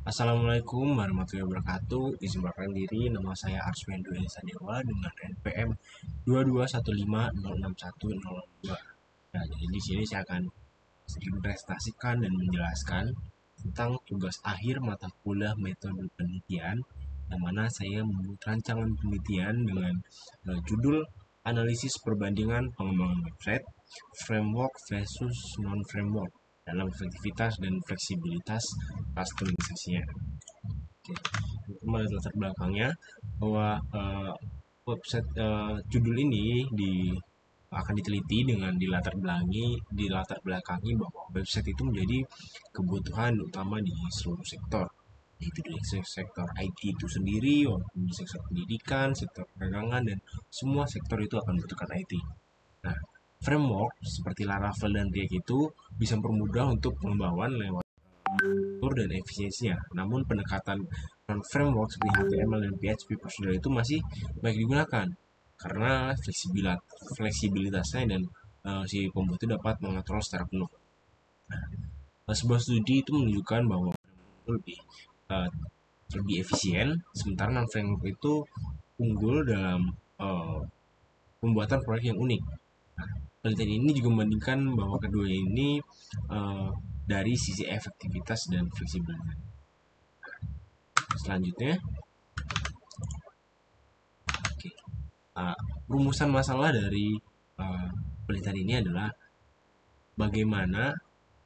Assalamualaikum warahmatullahi wabarakatuh. Izin perkenalkan diri, nama saya Arswendo Esa Dewa dengan NPM 2215061002. Nah, jadi di sini saya akan sedikit mempresentasikan dan menjelaskan tentang tugas akhir mata kuliah metode penelitian, yang mana saya membuat rancangan penelitian dengan judul analisis perbandingan pengembangan website, framework versus non-framework dalam efektivitas dan fleksibilitas customisasinya. Kembali latar belakangnya bahwa website judul ini akan diteliti dengan dilatar belakangi bahwa website itu menjadi kebutuhan utama di seluruh sektor, yaitu di sektor IT itu sendiri, walaupun di sektor pendidikan, sektor perdagangan, dan semua sektor itu akan membutuhkan IT. Nah, framework seperti Laravel dan React itu bisa mempermudah untuk pengembangan lewat fitur dan efisiensinya. Namun pendekatan non-framework seperti HTML dan PHP procedural itu masih baik digunakan karena fleksibilitasnya dan si pembuat itu dapat mengontrol secara penuh. Sebuah studi itu menunjukkan bahwa itu uh, lebih efisien, sementara non-framework itu unggul dalam uh, pembuatan proyek yang unik. Penelitian ini juga membandingkan bahwa kedua ini uh, dari sisi efektivitas dan fleksibilitas. Selanjutnya, okay. Rumusan masalah dari penelitian ini adalah bagaimana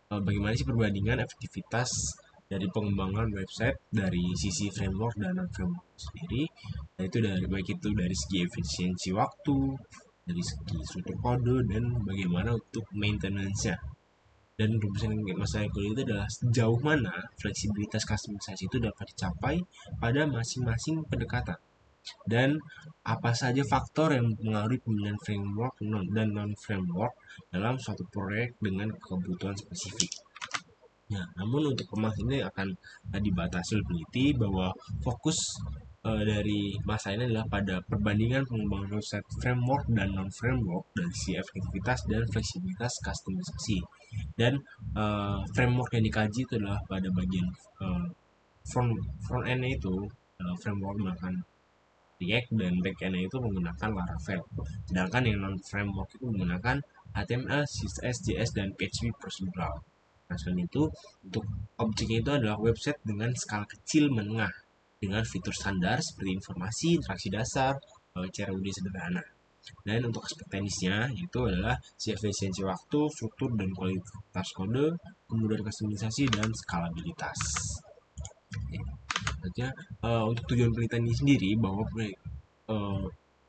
bagaimana sih perbandingan efektivitas dari pengembangan website dari sisi framework dan non framework sendiri, yaitu baik itu dari segi efisiensi waktu, dari segi struktur kode, dan bagaimana untuk maintenance-nya. Dan rumusan masalah yang kedua itu adalah sejauh mana fleksibilitas customisasi itu dapat dicapai pada masing-masing pendekatan, dan apa saja faktor yang mempengaruhi pemilihan framework dan non-framework dalam suatu proyek dengan kebutuhan spesifik. Nah, namun untuk pembahasan ini akan dibatasi oleh peneliti bahwa fokus dari masa ini adalah pada perbandingan pengembangan website framework dan non-framework dari sisi efektivitas dan fleksibilitas customisasi. Dan framework yang dikaji itu adalah pada bagian front end itu framework menggunakan React, dan backend itu menggunakan Laravel. Sedangkan yang non-framework itu menggunakan HTML, CSS, JS, dan PHP procedural. Nah, selain itu, untuk objeknya itu adalah website dengan skala kecil menengah dengan fitur standar seperti informasi, interaksi dasar, CRUD sederhana. Dan untuk aspek teknisnya itu adalah si efisiensi waktu, struktur dan kualitas kode, kemudahan kustomisasi, dan skalabilitas. Artinya untuk tujuan penelitian ini sendiri bahwa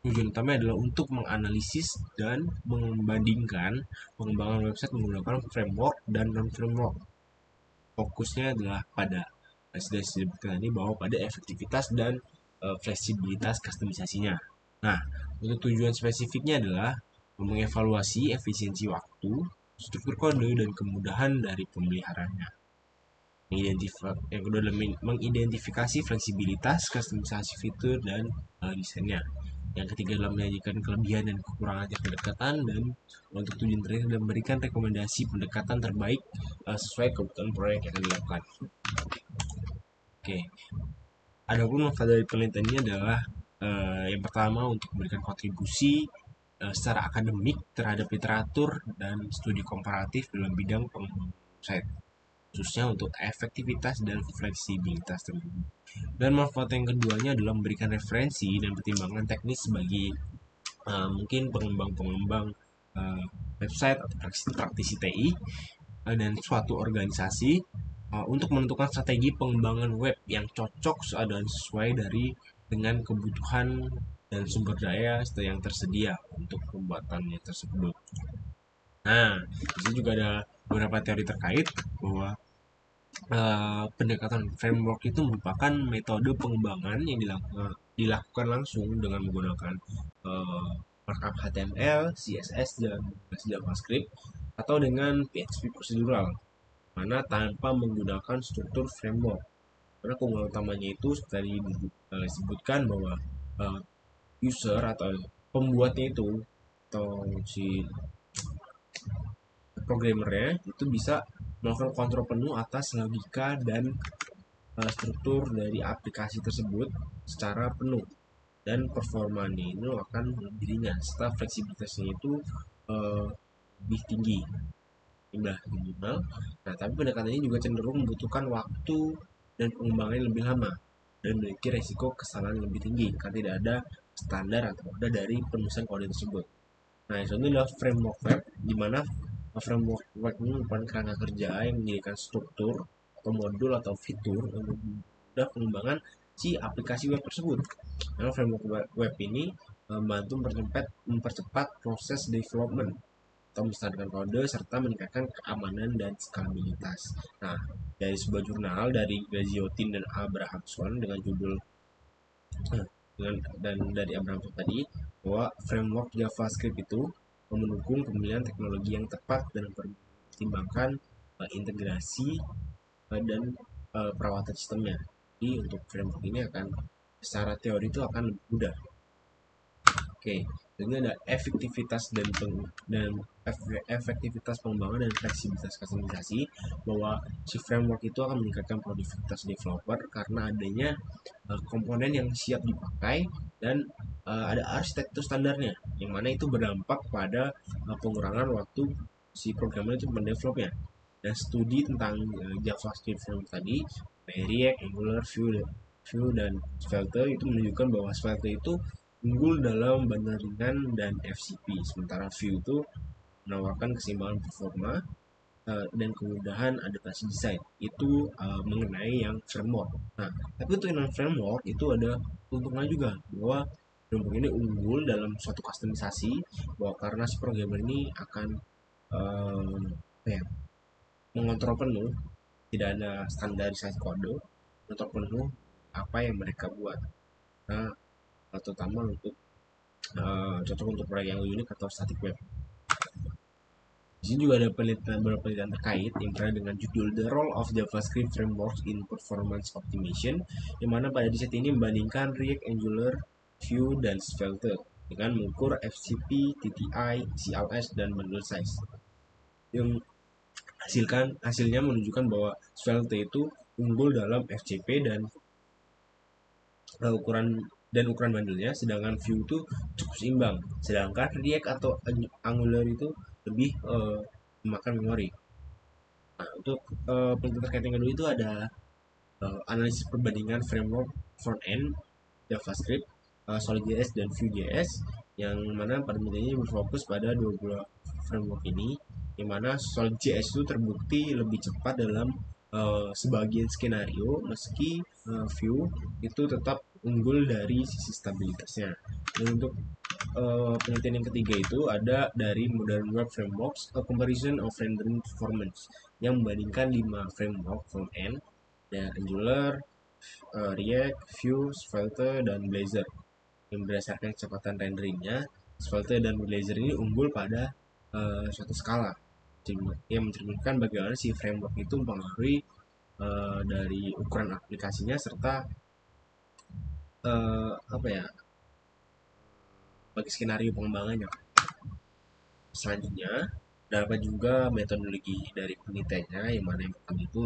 tujuan utama adalah untuk menganalisis dan membandingkan pengembangan website menggunakan framework dan non-framework. Fokusnya adalah pada sudah disebutkan tadi bahwa pada efektivitas dan fleksibilitas customisasinya. Nah, untuk tujuan spesifiknya adalah mengevaluasi efisiensi waktu, struktur kode, dan kemudahan dari pemeliharaannya. Yang kedua adalah mengidentifikasi fleksibilitas, kustomisasi fitur, dan desainnya. Yang ketiga adalah menyajikan kelebihan dan kekurangan tiap pendekatan, dan untuk tujuan terakhir adalah memberikan rekomendasi pendekatan terbaik sesuai kebutuhan proyek yang akan dilakukan. Oke, adapun manfaat dari penelitian ini adalah yang pertama untuk memberikan kontribusi secara akademik terhadap literatur dan studi komparatif dalam bidang pengembangan website, khususnya untuk efektivitas dan fleksibilitas tersebut. Dan manfaat yang keduanya adalah memberikan referensi dan pertimbangan teknis bagi mungkin pengembang-pengembang website atau praktisi TI dan suatu organisasi untuk menentukan strategi pengembangan web yang cocok dan sesuai dengan kebutuhan dan sumber daya yang tersedia untuk pembuatannya tersebut. Nah, di sini juga ada beberapa teori terkait bahwa pendekatan framework itu merupakan metode pengembangan yang dilakukan langsung dengan menggunakan markup HTML, CSS, dan JavaScript, atau dengan PHP procedural, mana tanpa menggunakan struktur framework. Karena keunggulan utamanya itu tadi disebutkan bahwa user atau pembuatnya itu atau si programmernya itu bisa melakukan kontrol penuh atas logika dan struktur dari aplikasi tersebut secara penuh, dan performanya itu akan lebih ringan serta fleksibilitasnya itu uh, lebih tinggi jumlah minimal. Nah, tapi pendekatan ini juga cenderung membutuhkan waktu dan pengembangan yang lebih lama dan memiliki resiko kesalahan yang lebih tinggi karena tidak ada standar atau ada dari penulisan kode tersebut. Nah, itu adalah framework web, di mana framework web ini merupakan kerangka kerja yang menjadikan struktur atau modul atau fitur untuk mudah pengembangan si aplikasi web tersebut. Karena framework web ini membantu mempercepat proses development atau menstabilkan kode serta meningkatkan keamanan dan skalabilitas. Nah, dari sebuah jurnal dari Gaziotin dan Abrahamson dengan judul dan dari Abrahamson tadi, bahwa framework JavaScript itu mendukung pemilihan teknologi yang tepat dan mempertimbangkan integrasi dan perawatan sistemnya. Jadi untuk framework ini akan secara teori itu akan lebih mudah. Oke, jadi ada efektivitas dan efektivitas pengembangan dan fleksibilitas kustomisasi, bahwa si framework itu akan meningkatkan produktivitas developer karena adanya komponen yang siap dipakai dan ada arsitektur standarnya, yang mana itu berdampak pada pengurangan waktu si programmer itu mendevelopnya. Dan studi tentang JavaScript framework tadi, React, Angular, Vue dan Svelte itu menunjukkan bahwa Svelte itu unggul dalam bandar ringan dan FCP, sementara Vue itu menawarkan keseimbangan performa dan kemudahan adaptasi desain. Itu mengenai yang framework. Nah, tapi untuk yang framework itu ada keuntungan juga, bahwa framework ini unggul dalam suatu kustomisasi, bahwa karena si programmer ini akan ya, mengontrol penuh, tidak ada standarisasi kode, mengontrol penuh apa yang mereka buat. Nah, terutama untuk cocok untuk proyek yang unik atau static web. Di sini juga ada beberapa penelitian terkait yang berada dengan judul The Role of JavaScript Frameworks in Performance Optimization, yang mana pada riset ini membandingkan React, Angular, Vue, dan Svelte dengan mengukur FCP, TTI, CLS, dan bundle size. Yang hasilnya menunjukkan bahwa Svelte itu unggul dalam FCP dan ukuran ukuran bandelnya, sedangkan Vue itu cukup seimbang, sedangkan React atau Angular itu lebih memakan memori. Nah, untuk penelitian terkait yang kedua itu ada analisis perbandingan framework front end JavaScript, Solid.js dan Vue.js, yang mana pada penelitian ini berfokus pada dua buah framework ini, yang mana Solid.js itu terbukti lebih cepat dalam sebagian skenario, meski Vue itu tetap unggul dari sisi stabilitasnya. Dan untuk penelitian yang ketiga itu ada dari Modern Web Frameworks, A Comparison of Rendering Performance, yang membandingkan 5 framework front end, ada Angular, React, Vue, Svelte, dan Blazor. Yang berdasarkan kecepatan renderingnya, Svelte dan Blazor ini unggul pada suatu skala, yang mencerminkan bagaimana si framework itu mempengaruhi dari ukuran aplikasinya serta apa ya, bagi skenario pengembangannya. Selanjutnya, dapat juga metodologi dari penelitiannya, yang mana yang pertama itu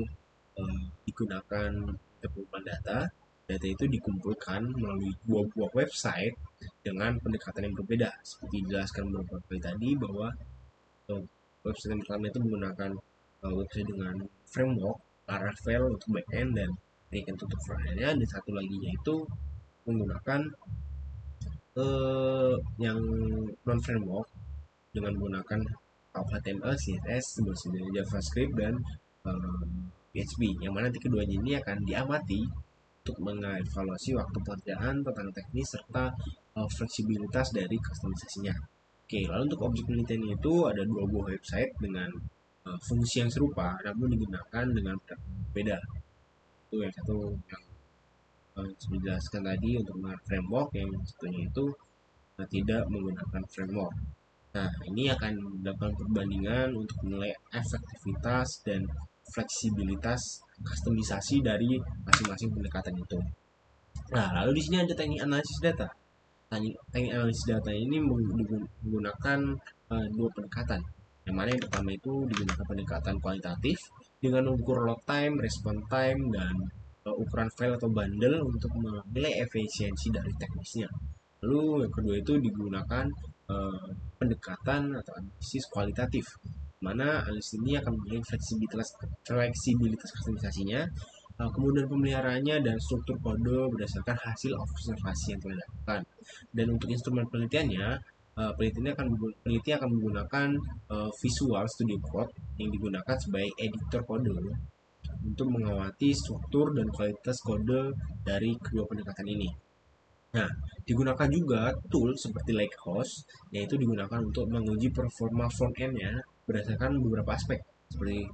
digunakan untuk pengumpulan data. Data itu dikumpulkan melalui dua buah website dengan pendekatan yang berbeda. Seperti dijelaskan beberapa kali tadi, bahwa website yang pertama itu menggunakan website dengan framework Laravel untuk backend dan React untuk frontend-nya, dan satu lagi yaitu menggunakan yang non framework dengan menggunakan HTML, CSS, JavaScript, dan PHP, yang mana nanti keduanya ini akan diamati untuk mengevaluasi waktu pekerjaan, tentang teknis, serta fleksibilitas dari kustomisasinya. Oke, lalu untuk objek penelitian itu ada dua buah website dengan fungsi yang serupa, namun digunakan dengan berbeda. Itu yang satu yang sudah dijelaskan tadi untuk menggunakan framework, yang satunya itu tidak menggunakan framework. Nah, ini akan melakukan perbandingan untuk menilai efektivitas dan fleksibilitas kustomisasi dari masing-masing pendekatan itu. Nah, lalu di sini ada teknik analisis data. Teknik analisis data ini menggunakan dua pendekatan. Yang mana yang pertama itu digunakan pendekatan kualitatif dengan mengukur load time, response time, dan ukuran file atau bundle untuk menilai efisiensi dari teknisnya. Lalu yang kedua itu digunakan pendekatan atau analisis kualitatif, mana analisis ini akan menilai fleksibilitas kustomisasinya, kemudian pemeliharaannya dan struktur kode berdasarkan hasil observasi yang telah dilakukan. Dan untuk instrumen penelitiannya, peneliti akan menggunakan Visual Studio Code yang digunakan sebagai editor kode untuk mengawasi struktur dan kualitas kode dari kedua pendekatan ini. Nah, digunakan juga tool seperti Lakehouse, yaitu digunakan untuk menguji performa front-end-nya berdasarkan beberapa aspek, seperti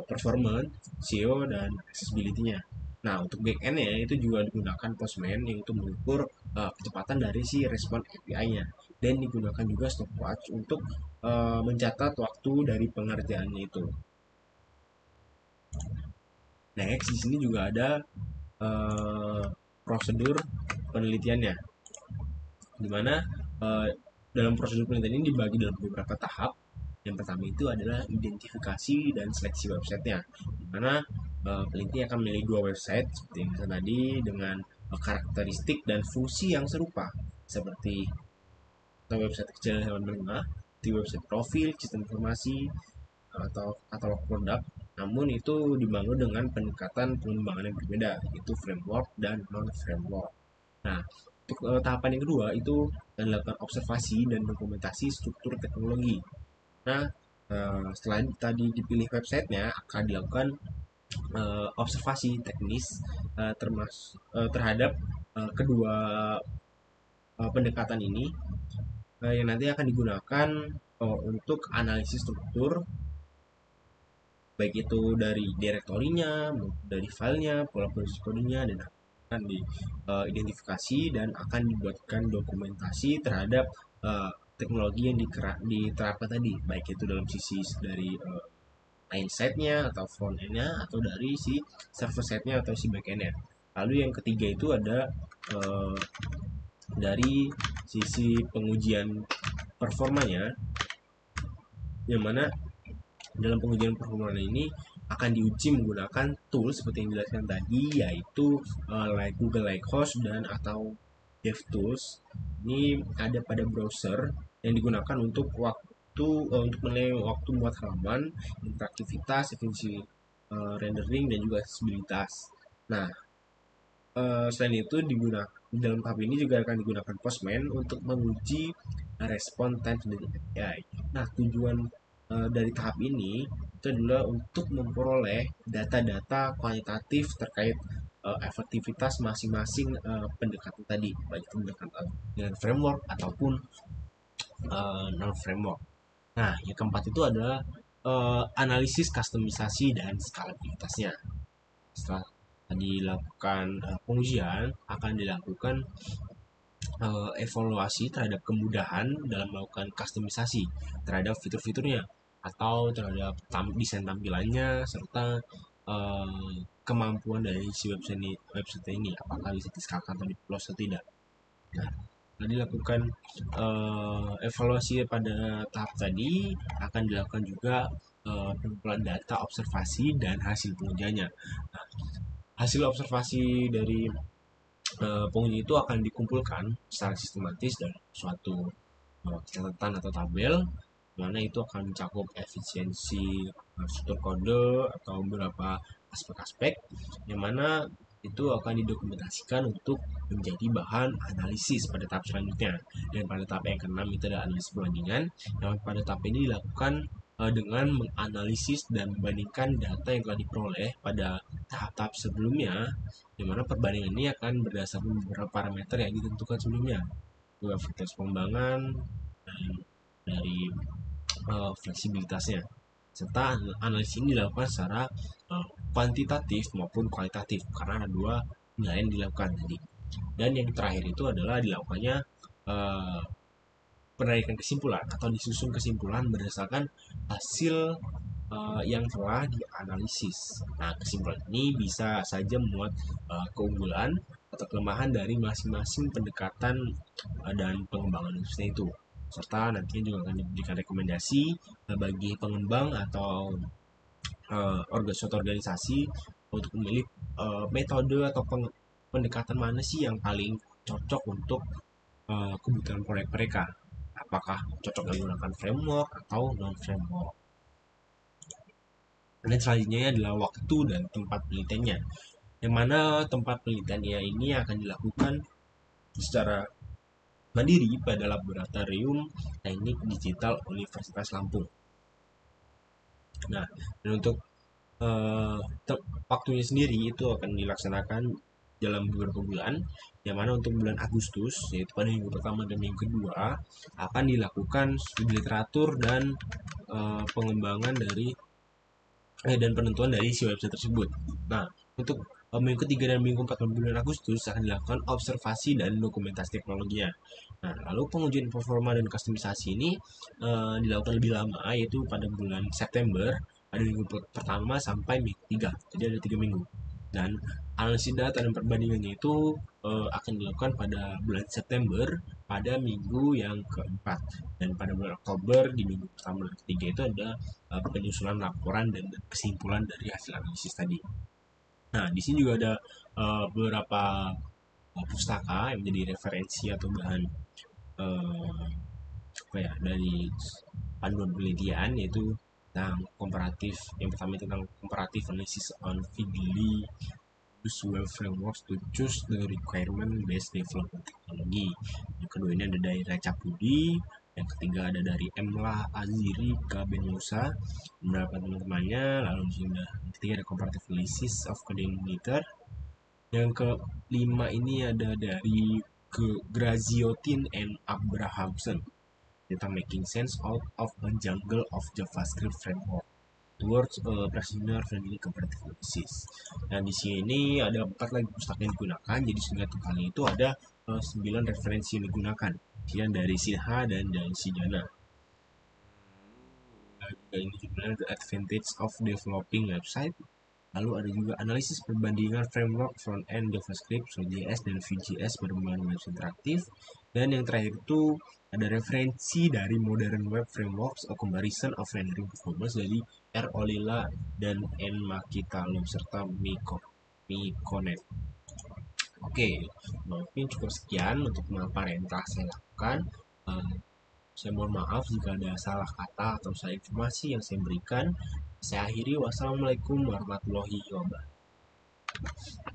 performance, SEO, dan accessibility-nya. Nah, untuk back-end-nya itu juga digunakan Postman, yaitu mengukur kecepatan dari si respon API-nya. Dan digunakan juga stopwatch untuk mencatat waktu dari pengerjaannya itu. Next, di sini juga ada prosedur penelitiannya, di mana eh, dalam prosedur penelitian ini dibagi dalam beberapa tahap. Yang pertama itu adalah identifikasi dan seleksi websitenya, di mana peneliti akan memilih dua website seperti yang tadi dengan karakteristik dan fungsi yang serupa, seperti website kecil dan menengah, di website profil, sistem informasi, atau katalog produk. Namun itu dibangun dengan pendekatan pengembangan yang berbeda, yaitu framework dan non framework. Nah, untuk tahapan yang kedua itu dilakukan observasi dan dokumentasi struktur teknologi. Nah, setelah tadi dipilih websitenya, akan dilakukan observasi teknis terhadap kedua pendekatan ini, yang nanti akan digunakan untuk analisis struktur, baik itu dari direktorinya, dari filenya, pola proses kodenya, dan akan diidentifikasi dan akan dibuatkan dokumentasi terhadap teknologi yang diterapkan tadi, baik itu dalam sisi dari mindset-nya atau front-end-nya, atau dari si server side-nya atau si back-end-nya. Lalu yang ketiga itu ada dari sisi pengujian performanya, yang mana dalam pengujian performa ini akan diuji menggunakan tool seperti yang dijelaskan tadi, yaitu like Google Lighthouse dan atau DevTools. Ini ada pada browser yang digunakan untuk untuk menilai waktu membuat halaman, interaktivitas, efisiensi rendering, dan juga aksesibilitas. Nah, selain itu dalam tahap ini juga akan digunakan Postman untuk menguji respon time dari AI. Nah, tujuan dari tahap ini itu adalah untuk memperoleh data-data kualitatif terkait efektivitas masing-masing pendekatan tadi, baik itu pendekatan dengan framework ataupun non framework. Nah, yang keempat itu adalah analisis kustomisasi dan skalabilitasnya. Setelah dilakukan pengujian, akan dilakukan evaluasi terhadap kemudahan dalam melakukan kustomisasi terhadap fitur-fiturnya, atau terhadap desain tampilannya, serta kemampuan dari si website ini apakah bisa diskalkan atau di-close atau tidak. Nah, dilakukan evaluasi pada tahap tadi, akan dilakukan juga pengumpulan data observasi dan hasil pengujiannya. Nah, hasil observasi dari penguji itu akan dikumpulkan secara sistematis dalam suatu catatan atau tabel, mana itu akan mencakup efisiensi struktur kode atau beberapa aspek-aspek, yang mana itu akan didokumentasikan untuk menjadi bahan analisis pada tahap selanjutnya. Dan pada tahap yang keenam itu adalah analisis perbandingan, yang pada tahap ini dilakukan dengan menganalisis dan membandingkan data yang telah diperoleh pada tahap-tahap sebelumnya, di mana perbandingan ini akan berdasarkan beberapa parameter yang ditentukan sebelumnya, juga faktor pengembangan dan dari fleksibilitasnya, serta analisis ini dilakukan secara kuantitatif maupun kualitatif, karena ada dua penilaian yang dilakukan tadi. Dan yang terakhir itu adalah dilakukannya penarikan kesimpulan atau disusun kesimpulan berdasarkan hasil yang telah dianalisis. Nah, kesimpulan ini bisa saja memuat keunggulan atau kelemahan dari masing-masing pendekatan dan pengembangan industri itu, serta nantinya juga akan diberikan rekomendasi bagi pengembang atau suatu organisasi untuk memilih metode atau pendekatan mana sih yang paling cocok untuk kebutuhan proyek mereka. Apakah cocok menggunakan framework atau non framework. Dan selanjutnya adalah waktu dan tempat penelitiannya. Yang mana tempat penelitiannya ini akan dilakukan secara mandiri pada Laboratorium Teknik Digital Universitas Lampung. Nah, dan untuk eh, waktunya sendiri itu akan dilaksanakan dalam beberapa bulan, yang mana untuk bulan Agustus, yaitu pada minggu pertama dan minggu kedua, akan dilakukan studi literatur dan pengembangan dari dan penentuan dari si website tersebut. Nah, untuk minggu ketiga dan minggu keempat bulan Agustus akan dilakukan observasi dan dokumentasi teknologinya. Nah, lalu pengujian performa dan kustomisasi ini dilakukan lebih lama, yaitu pada bulan September, pada minggu pertama sampai minggu ketiga. Jadi ada 3 minggu. Dan analisis data dan perbandingannya itu akan dilakukan pada bulan September pada minggu yang keempat. Dan pada bulan Oktober di minggu pertama dan ketiga itu ada penyusunan laporan dan kesimpulan dari hasil analisis tadi. Nah, di sini juga ada beberapa pustaka yang menjadi referensi atau bahan uh, apa ya, dari panduan penelitian, yaitu tentang komparatif. Yang pertama itu tentang komparatif analysis on Figli use web frameworks to choose the requirement based development technology. Yang kedua ini ada dari Raca Pudi. Yang ketiga ada dari Emlah Aziri ke Ben Musa, beberapa teman-temannya. Lalu yang ketiga ada comparative analysis of coding meter. Yang kelima ini ada dari Graziotin and Abrahamson tentang making sense out of a jungle of JavaScript framework towards practitioner friendly comparative analysis. Dan di sini ada 4 lagi pustaka yang digunakan, jadi sehingga totalnya itu ada 9 referensi yang digunakan, yang dari Sinha dan dari Sijana. Ini juga The Advantage of Developing Website. Lalu ada juga analisis perbandingan framework front-end JavaScript, Node.js, dan Vue.js berbahan web interaktif. Dan yang terakhir itu ada referensi dari Modern Web Frameworks, a comparison of rendering performance dari R. Olila dan N. Makitalo serta Mikonet. Oke, mungkin cukup sekian untuk pemaparan yang telah saya lakukan. Uh, saya mohon maaf jika ada salah kata atau salah informasi yang saya berikan. Saya akhiri, wassalamualaikum warahmatullahi wabarakatuh.